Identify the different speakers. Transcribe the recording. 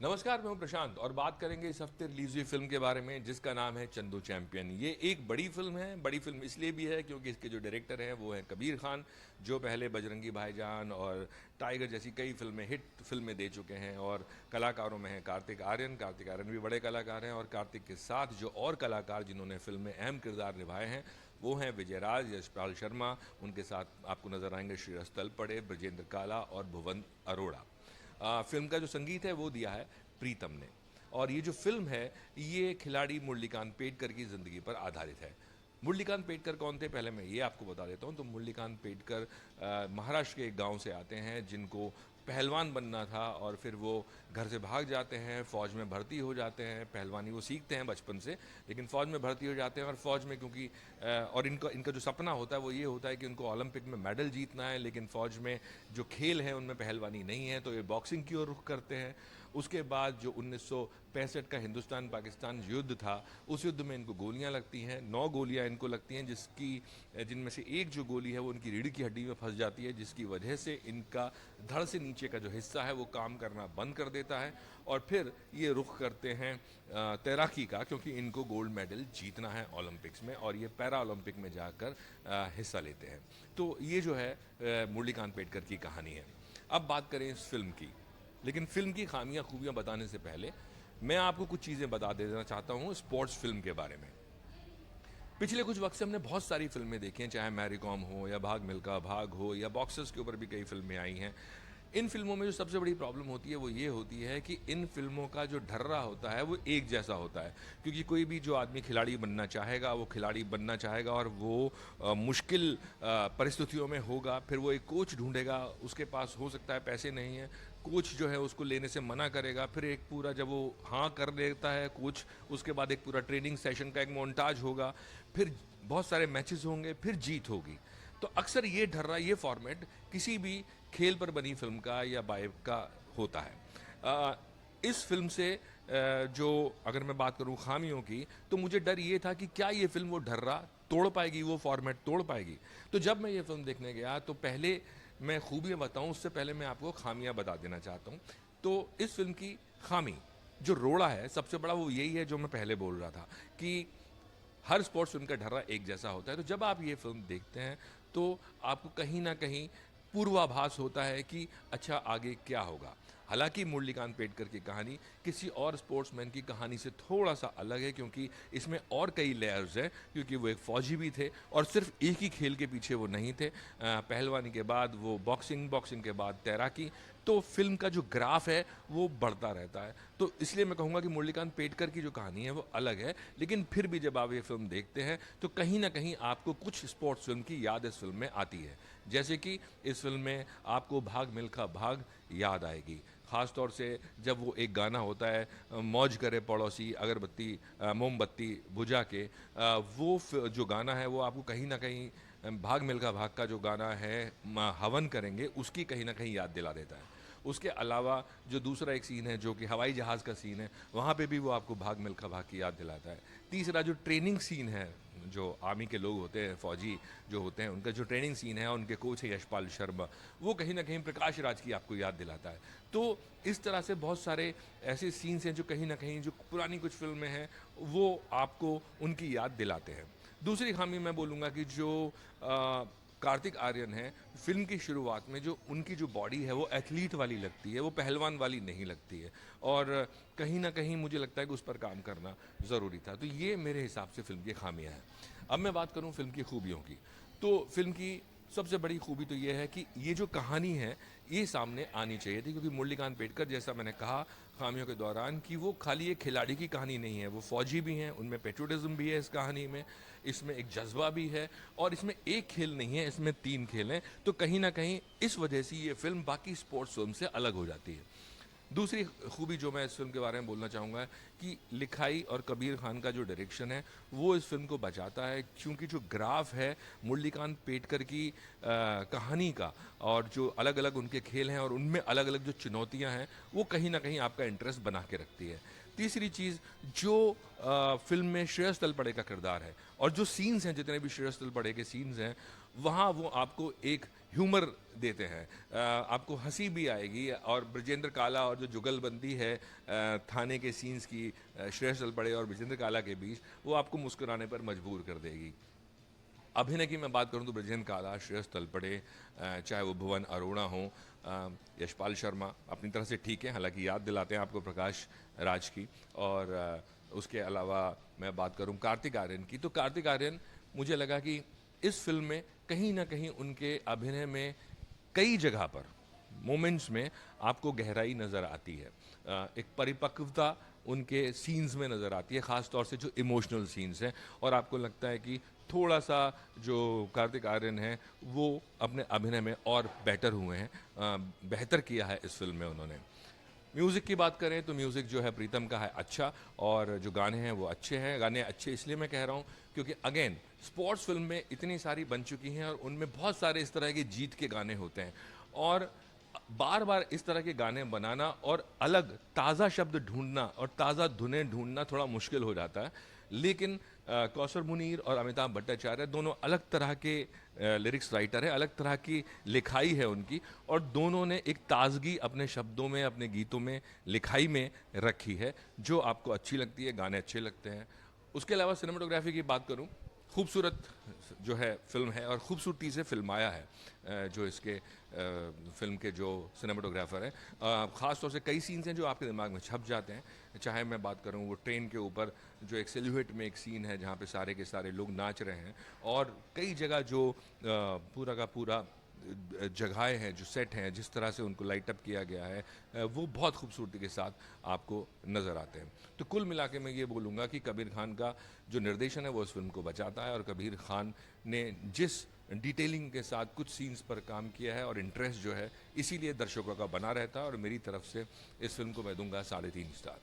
Speaker 1: नमस्कार, मैं हूं प्रशांत और बात करेंगे इस हफ्ते रिलीज हुई फिल्म के बारे में जिसका नाम है चंदू चैंपियन। ये एक बड़ी फिल्म है। बड़ी फिल्म इसलिए भी है क्योंकि इसके जो डायरेक्टर हैं वो हैं कबीर खान, जो पहले बजरंगी भाईजान और टाइगर जैसी कई फिल्में हिट फिल्में दे चुके हैं। और कलाकारों में हैं कार्तिक आर्यन भी बड़े कलाकार हैं। और कार्तिक के साथ जो और कलाकार जिन्होंने फिल्म में अहम किरदार निभाए हैं वो हैं विजय राज, यशपाल शर्मा, उनके साथ आपको नजर आएंगे श्रेयस तलपड़े, ब्रजेंद्र काला और भुवन अरोड़ा। फिल्म का जो संगीत है वो दिया है प्रीतम ने। और ये जो फिल्म है ये खिलाड़ी मुरलीकांत पेडकर की ज़िंदगी पर आधारित है। मुरलीकांत पेडकर कौन थे पहले मैं ये आपको बता देता हूँ। तो मुरलीकांत पेडकर महाराष्ट्र के एक गांव से आते हैं जिनको पहलवान बनना था और फिर वो घर से भाग जाते हैं, फ़ौज में भर्ती हो जाते हैं। पहलवानी वो सीखते हैं बचपन से, लेकिन फ़ौज में भर्ती हो जाते हैं। और फ़ौज में क्योंकि और इनका इनका जो सपना होता है वो ये होता है कि उनको ओलंपिक में मेडल जीतना है, लेकिन फ़ौज में जो खेल है उनमें पहलवानी नहीं है, तो ये बॉक्सिंग की ओर रुख करते हैं। उसके बाद जो 1965 का हिंदुस्तान पाकिस्तान युद्ध था, उस युद्ध में इनको गोलियां लगती हैं, 9 गोलियां इनको लगती हैं, जिनमें से एक जो गोली है वो उनकी रीढ़ की हड्डी में फंस जाती है, जिसकी वजह से इनका धड़ से नीचे का जो हिस्सा है वो काम करना बंद कर देता है। और फिर ये रुख करते हैं तैराकी का, क्योंकि इनको गोल्ड मेडल जीतना है ओलंपिक्स में और ये पैरा ओलंपिक में जाकर हिस्सा लेते हैं। तो ये जो है मुरलीकांत पेडकर की कहानी है। अब बात करें इस फिल्म की, लेकिन फिल्म की खामियां खूबियां बताने से पहले मैं आपको कुछ चीज़ें बता देना चाहता हूं स्पोर्ट्स फिल्म के बारे में। पिछले कुछ वक्त से हमने बहुत सारी फिल्में देखी हैं, चाहे मैरी कॉम हो या भाग मिल्खा भाग हो या बॉक्सर्स के ऊपर भी कई फिल्में आई हैं। इन फिल्मों में जो सबसे बड़ी प्रॉब्लम होती है वो ये होती है कि इन फिल्मों का जो ढर्रा होता है वो एक जैसा होता है। क्योंकि कोई भी जो आदमी खिलाड़ी बनना चाहेगा वो खिलाड़ी बनना चाहेगा और वो मुश्किल परिस्थितियों में होगा। फिर वो एक कोच ढूंढेगा, उसके पास हो सकता है पैसे नहीं है, कोच जो है उसको लेने से मना करेगा। फिर एक पूरा जब वो हाँ कर लेता है कोच, उसके बाद एक पूरा ट्रेनिंग सेशन का एक मोन्टाज होगा, फिर बहुत सारे मैचेस होंगे, फिर जीत होगी। तो अक्सर ये ढर्रा, ये फॉर्मेट किसी भी खेल पर बनी फिल्म का या बायोपिक का होता है। इस फिल्म से जो अगर मैं बात करूं खामियों की, तो मुझे डर ये था कि क्या ये फिल्म वो ढर्रा तोड़ पाएगी, वो फॉर्मेट तोड़ पाएगी। तो जब मैं ये फिल्म देखने गया तो पहले मैं खूबियां बताऊं उससे पहले मैं आपको खामियां बता देना चाहता हूं। तो इस फिल्म की खामी, जो रोड़ा है सबसे बड़ा, वो यही है जो मैं पहले बोल रहा था कि हर स्पोर्ट्स फिल्म का ढर्रा एक जैसा होता है। तो जब आप ये फिल्म देखते हैं तो आपको कहीं ना कहीं पूर्वाभास होता है कि अच्छा आगे क्या होगा। हालांकि मुरलीकांत पेडकर की कहानी किसी और स्पोर्ट्समैन की कहानी से थोड़ा सा अलग है, क्योंकि इसमें और कई लेयर्स हैं। क्योंकि वो एक फौजी भी थे और सिर्फ एक ही खेल के पीछे वो नहीं थे। पहलवानी के बाद वो बॉक्सिंग, बॉक्सिंग के बाद तैराकी। तो फिल्म का जो ग्राफ है वो बढ़ता रहता है। तो इसलिए मैं कहूँगा कि मुरलीकांत पेडकर की जो कहानी है वो अलग है, लेकिन फिर भी जब आप ये फिल्म देखते हैं तो कहीं ना कहीं आपको कुछ स्पोर्ट्स फिल्म की याद इस फिल्म में आती है। जैसे कि इस फिल्म में आपको भाग मिल्खा भाग याद आएगी, ख़ास तौर से जब वो एक गाना होता है, मौज करे पड़ोसी अगरबत्ती मोमबत्ती बुझा के। जो गाना है वो आपको कहीं ना कहीं भाग मिल्खा भाग का जो गाना है हवन करेंगे उसकी कहीं ना कहीं याद दिला देता है। उसके अलावा जो दूसरा एक सीन है जो कि हवाई जहाज़ का सीन है, वहाँ पे भी वो आपको भाग मिल्खा भाग की याद दिलाता है। तीसरा जो ट्रेनिंग सीन है, जो आर्मी के लोग होते हैं, फौजी जो होते हैं, उनका जो ट्रेनिंग सीन है, उनके कोच है यशपाल शर्मा, वो कहीं ना कहीं प्रकाश राज की आपको याद दिलाता है। तो इस तरह से बहुत सारे ऐसे सीन्स हैं जो कहीं ना कहीं जो पुरानी कुछ फिल्में हैं वो आपको उनकी याद दिलाते हैं। दूसरी खामी मैं बोलूँगा कि जो कार्तिक आर्यन है, फिल्म की शुरुआत में जो उनकी जो बॉडी है वो एथलीट वाली लगती है, वो पहलवान वाली नहीं लगती है। और कहीं ना कहीं मुझे लगता है कि उस पर काम करना ज़रूरी था। तो ये मेरे हिसाब से फिल्म की खामियां हैं। अब मैं बात करूं फिल्म की खूबियों की, तो फिल्म की सबसे बड़ी खूबी तो ये है कि ये जो कहानी है ये सामने आनी चाहिए थी। क्योंकि मुरलीकांत पेडकर, जैसा मैंने कहा खामियों के दौरान, कि वो खाली एक खिलाड़ी की कहानी नहीं है, वो फौजी भी हैं, उनमें पेट्रोटिज्म भी है इस कहानी में, इसमें एक जज्बा भी है, और इसमें एक खेल नहीं है, इसमें 3 खेल हैं। तो कहीं ना कहीं इस वजह से ये फिल्म बाकी स्पोर्ट्स फिल्म से अलग हो जाती है। दूसरी खूबी जो मैं इस फिल्म के बारे में बोलना चाहूँगा कि लिखाई और कबीर खान का जो डायरेक्शन है वो इस फिल्म को बचाता है। क्योंकि जो ग्राफ है मुरलीकांत पेडकर की कहानी का, और जो अलग अलग उनके खेल हैं और उनमें अलग अलग जो चुनौतियां हैं, वो कहीं ना कहीं आपका इंटरेस्ट बना के रखती है। तीसरी चीज़, जो फिल्म में श्रेयस तलपड़े का किरदार है और जो सीन्स हैं, जितने भी श्रेयस तलपड़े के सीन्स हैं, वहाँ वो आपको एक ह्यूमर देते हैं, आपको हंसी भी आएगी। और ब्रजेंद्र काला और जो जुगलबंदी है थाने के सीन्स की श्रेयस तलपड़े और ब्रजेंद्र काला के बीच, वो आपको मुस्कुराने पर मजबूर कर देगी। अभिनय की मैं बात करूं तो ब्रजेंद्र काला, श्रेयस तलपड़े, चाहे वो भुवन अरोड़ा हों, यशपाल शर्मा अपनी तरह से ठीक है, हालांकि याद दिलाते हैं आपको प्रकाश राज की। और उसके अलावा मैं बात करूं कार्तिक आर्यन की, तो कार्तिक आर्यन मुझे लगा कि इस फिल्म में कहीं ना कहीं उनके अभिनय में कई जगह पर मोमेंट्स में आपको गहराई नज़र आती है, एक परिपक्वता उनके सीन्स में नज़र आती है, ख़ास तौर से जो इमोशनल सीन्स हैं। और आपको लगता है कि थोड़ा सा जो कार्तिक आर्यन है वो अपने अभिनय में और बेटर हुए हैं, बेहतर किया है इस फिल्म में उन्होंने। म्यूज़िक की बात करें तो म्यूज़िक जो है प्रीतम का है अच्छा, और जो गाने हैं वो अच्छे हैं। गाने अच्छे इसलिए मैं कह रहा हूँ क्योंकि अगेन स्पोर्ट्स फिल्म में इतनी सारी बन चुकी हैं और उनमें बहुत सारे इस तरह के जीत के गाने होते हैं, और बार बार इस तरह के गाने बनाना और अलग ताज़ा शब्द ढूंढना और ताज़ा धुनें ढूंढना थोड़ा मुश्किल हो जाता है। लेकिन कौसर मुनीर और अमिताभ भट्टाचार्य दोनों अलग तरह के लिरिक्स राइटर हैं, अलग तरह की लिखाई है उनकी, और दोनों ने एक ताजगी अपने शब्दों में, अपने गीतों में, लिखाई में रखी है जो आपको अच्छी लगती है, गाने अच्छे लगते हैं। उसके अलावा सिनेमाटोग्राफी की बात करूं, खूबसूरत जो है फिल्म है और खूबसूरती से फिल्माया है जो इसके फिल्म के जो सिनेमाटोग्राफर हैं। ख़ास तौर से कई सीन्स हैं जो आपके दिमाग में छप जाते हैं, चाहे मैं बात करूं वो ट्रेन के ऊपर जो एक सिल्हुएट में एक सीन है जहां पे सारे के सारे लोग नाच रहे हैं, और कई जगह जो पूरा का पूरा जगहें हैं, जो सेट हैं, जिस तरह से उनको लाइट अप किया गया है, वो बहुत खूबसूरती के साथ आपको नज़र आते हैं। तो कुल मिला के मैं ये बोलूँगा कि कबीर खान का जो निर्देशन है वो इस फिल्म को बचाता है, और कबीर खान ने जिस डिटेलिंग के साथ कुछ सीन्स पर काम किया है और इंटरेस्ट जो है इसीलिए दर्शकों का बना रहता है, और मेरी तरफ से इस फिल्म को मैं दूंगा 3.5 स्टार।